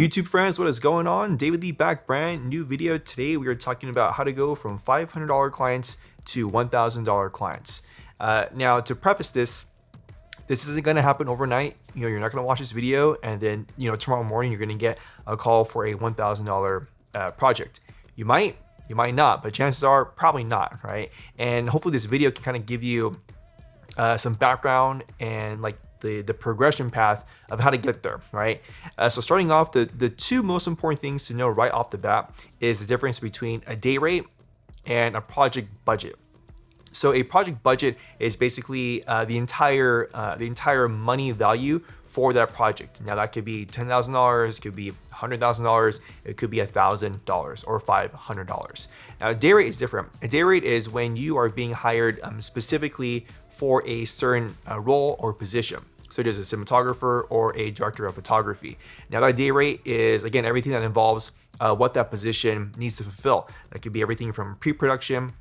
YouTube friends, what is going on? David Lee back, brand new video. Today we are talking about how to go from $500 clients to $1,000 clients. Now to preface this isn't going to happen overnight. You're not going to watch this video and then tomorrow morning you're going to get a call for a $1,000 project. You might not, but chances are probably not, right? And hopefully this video can kind of give you some background and like the progression path of how to get there, right? So starting off, the two most important things to know right off the bat is the difference between a day rate and a project budget. So a project budget is basically the entire money value for that project. Now that could be $10,000, it could be $100,000, it could be $1,000 or $500. Now a day rate is different. A day rate is when you are being hired specifically for a certain role or position, such as a cinematographer or a director of photography. Now that day rate is, again, everything that involves what that position needs to fulfill. That could be everything from pre-production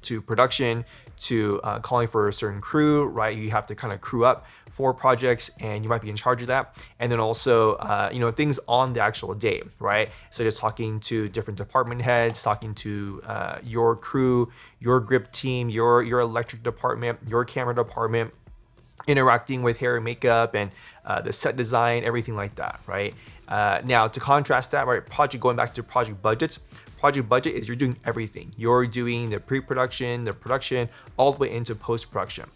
to production to calling for a certain crew, right? You have to kind of crew up for projects and you might be in charge of that. And then also, things on the actual day, right? So just talking to different department heads, talking to your crew, your grip team, your electric department, your camera department, interacting with hair and makeup and the set design, everything like that, right? Now to contrast that, right, going back to project budgets, project budget is you're doing everything. You're doing the pre-production, the production, all the way into post-production,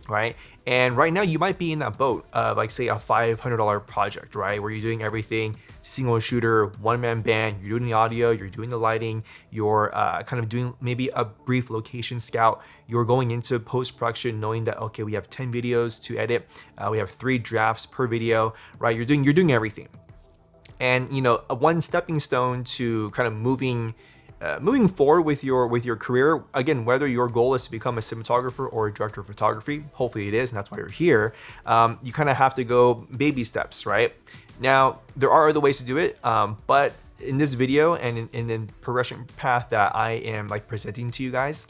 right? And right now you might be in that boat of like say a $500 project, right? Where you're doing everything, single shooter, one-man band, you're doing the audio, you're doing the lighting, you're kind of doing maybe a brief location scout. You're going into post-production knowing that, okay, we have 10 videos to edit. We have 3 drafts per video, right? You're doing everything. And one stepping stone to kind of moving forward with your career, again, whether your goal is to become a cinematographer or a director of photography, hopefully it is, and that's why you're here, you kind of have to go baby steps, right? Now, there are other ways to do it, but in this video and in the progression path that I am like presenting to you guys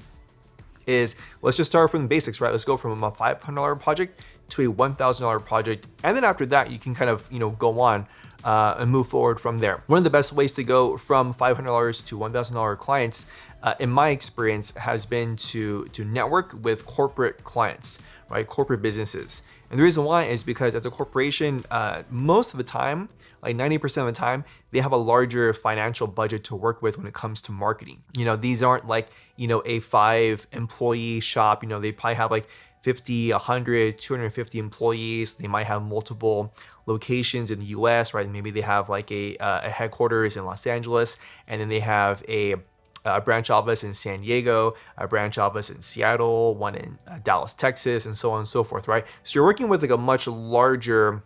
is, let's just start from the basics, right? Let's go from a $500 project to a $1,000 project. And then after that, you can kind of, go on and move forward from there. One of the best ways to go from $500 to $1,000 clients, in my experience, has been to network with corporate clients, right? Corporate businesses. And the reason why is because as a corporation, most of the time, like 90% of the time, they have a larger financial budget to work with when it comes to marketing. These aren't like, a 5-employee shop. They probably have like 50, 100, 250 employees. They might have multiple locations in the US, right? Maybe they have like a headquarters in Los Angeles, and then they have a branch office in San Diego, a branch office in Seattle, one in Dallas, Texas, and so on and so forth, right? So you're working with like a much larger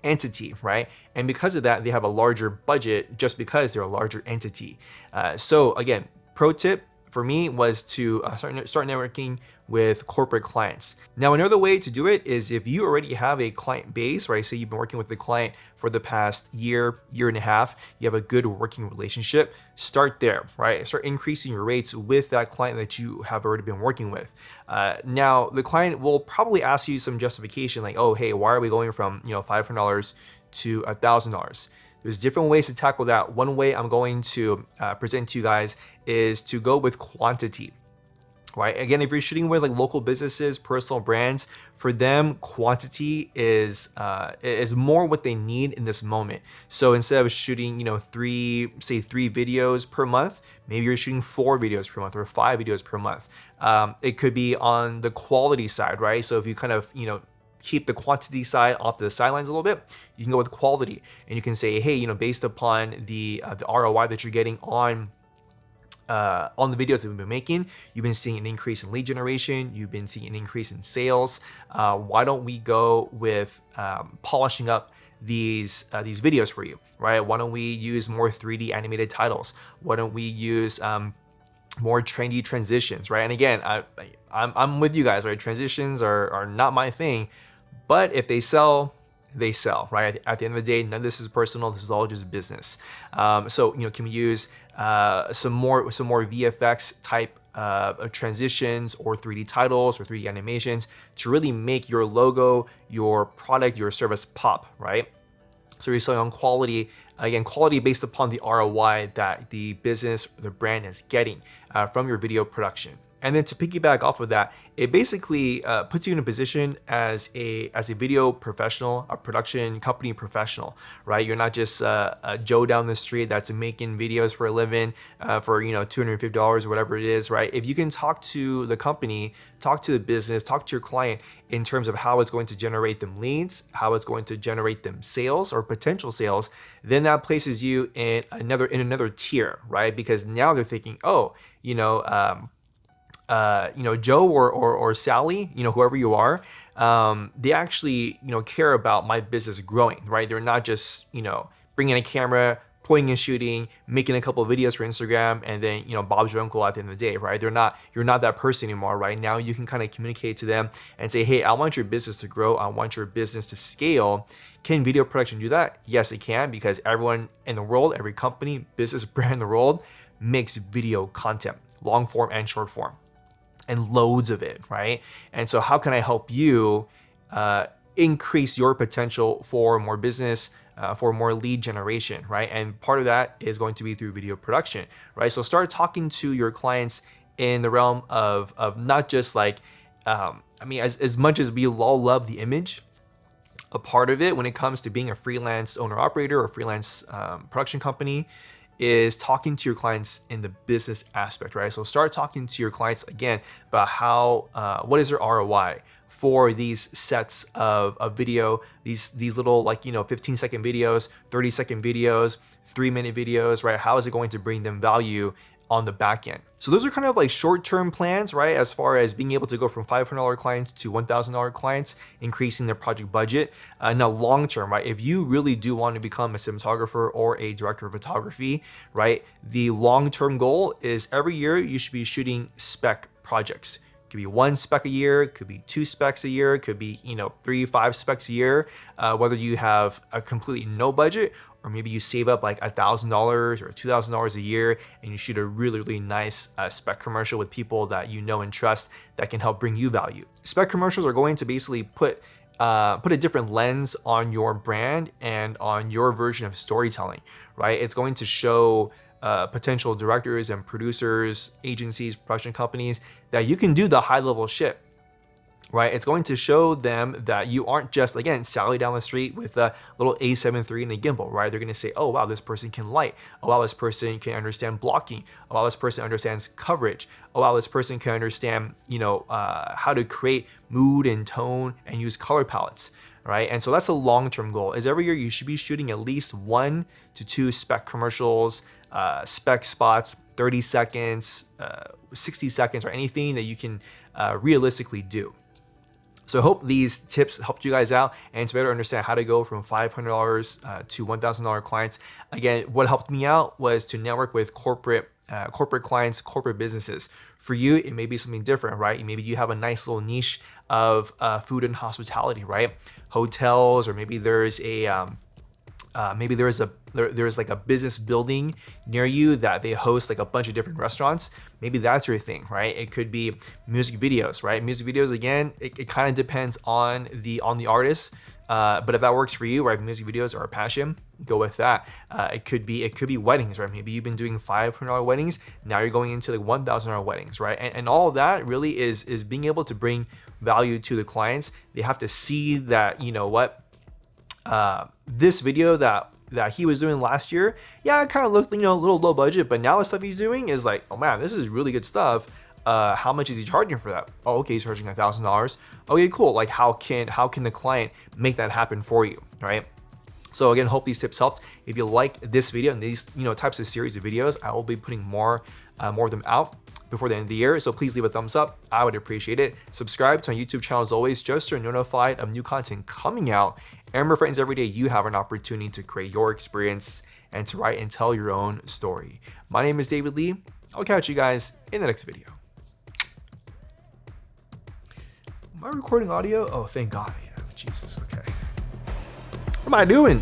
entity, right? And because of that, they have a larger budget just because they're a larger entity. So again, pro tip for me was to start networking with corporate clients. Now, another way to do it is if you already have a client base, right? Say you've been working with the client for the past year and a half, you have a good working relationship, start there, right? Start increasing your rates with that client that you have already been working with. Now, the client will probably ask you some justification like, oh, hey, why are we going from $500 to $1,000? There's different ways to tackle that. One way I'm going to present to you guys is to go with quantity, right? Again, if you're shooting with like local businesses, personal brands, for them, quantity is more what they need in this moment. So instead of shooting, 3 videos per month, maybe you're shooting 4 videos per month or 5 videos per month. It could be on the quality side, right? So if you kind of, keep the quantity side off the sidelines a little bit, you can go with quality, and you can say, hey, based upon the ROI that you're getting on the videos that we've been making, you've been seeing an increase in lead generation, you've been seeing an increase in sales. Why don't we go with polishing up these videos for you, right? Why don't we use more 3D animated titles? Why don't we use more trendy transitions, right? And again, I'm with you guys, right? Transitions are not my thing. But if they sell, they sell, right? At the end of the day, none of this is personal. This is all just business. So, can we use some more VFX type transitions or 3D titles or 3D animations to really make your logo, your product, your service pop, right? So you're selling on quality, again, quality based upon the ROI that the business or the brand is getting from your video production. And then to piggyback off of that, it basically puts you in a position as a video professional, a production company professional, right? You're not just a Joe down the street that's making videos for a living for $250 or whatever it is, right? If you can talk to the company, talk to the business, talk to your client in terms of how it's going to generate them leads, how it's going to generate them sales or potential sales, then that places you in another tier, right? Because now they're thinking, oh, Joe or Sally, whoever you are, they actually, care about my business growing, right? They're not just, bringing a camera, pointing and shooting, making a couple of videos for Instagram, and then, Bob's your uncle at the end of the day, right? You're not that person anymore, right? Now you can kind of communicate to them and say, hey, I want your business to grow. I want your business to scale. Can video production do that? Yes, it can, because everyone in the world, every company, business brand in the world makes video content, long form and short form, and loads of it, right? And so how can I help you increase your potential for more business, for more lead generation, right? And part of that is going to be through video production, right? So start talking to your clients in the realm of not just like, as much as we all love the image, a part of it when it comes to being a freelance owner operator or freelance production company is talking to your clients in the business aspect, right? So start talking to your clients again about how, what is their ROI for these sets of video, these little 15-second videos, 30-second videos, 3-minute videos, right? How is it going to bring them value on the back end? So those are kind of like short-term plans, right? As far as being able to go from $500 clients to $1,000 clients, increasing their project budget. Now long-term, right? If you really do want to become a cinematographer or a director of photography, right? The long-term goal is every year you should be shooting spec projects. Could be 1 spec a year, could be 2 specs a year, could be 3, 5 specs a year. Whether you have a completely no budget, or maybe you save up like $1,000 or $2,000 a year and you shoot a really, really nice spec commercial with people that you know and trust that can help bring you value. Spec commercials are going to basically put a different lens on your brand and on your version of storytelling, right? It's going to show potential directors and producers, agencies, production companies that you can do the high level shit, right? It's going to show them that you aren't just, again, Sally down the street with a little A7 III and a gimbal, right? They're going to say, oh, wow, this person can light. Oh, wow, this person can understand blocking. Oh, wow, this person understands coverage. Oh, wow, this person can understand, how to create mood and tone and use color palettes, right? And so that's a long-term goal, is every year you should be shooting at least 1 to 2 spec commercials, spec spots, 30 seconds, 60 seconds, or anything that you can realistically do. So I hope these tips helped you guys out and to better understand how to go from $500 to $1,000 clients. Again, what helped me out was to network with corporate clients, corporate businesses. For you, it may be something different, right? Maybe you have a nice little niche of food and hospitality, right? Hotels, or maybe there's there's like a business building near you that they host like a bunch of different restaurants. Maybe that's your thing, right? It could be music videos, right? Music videos, again, it kind of depends on the artist. But if that works for you, right? Music videos are a passion, go with that. It could be weddings, right? Maybe you've been doing $500 weddings. Now you're going into like $1,000 weddings, right? And all of that really is being able to bring value to the clients. They have to see that, this video that he was doing last year, yeah, it kind of looked, a little low budget, but now the stuff he's doing is like, oh man, this is really good stuff. How much is he charging for that? Oh, okay, he's charging $1,000. Okay, cool. Like how can the client make that happen for you, right? So again, hope these tips helped. If you like this video and these types of series of videos, I will be putting more of them out before the end of the year. So please leave a thumbs up. I would appreciate it. Subscribe to my YouTube channel as always, just so you're notified of new content coming out. And remember, friends, every day you have an opportunity to create your experience and to write and tell your own story. My name is David Lee. I'll catch you guys in the next video. Am I recording audio? Oh, thank God I am. Jesus, okay. What am I doing?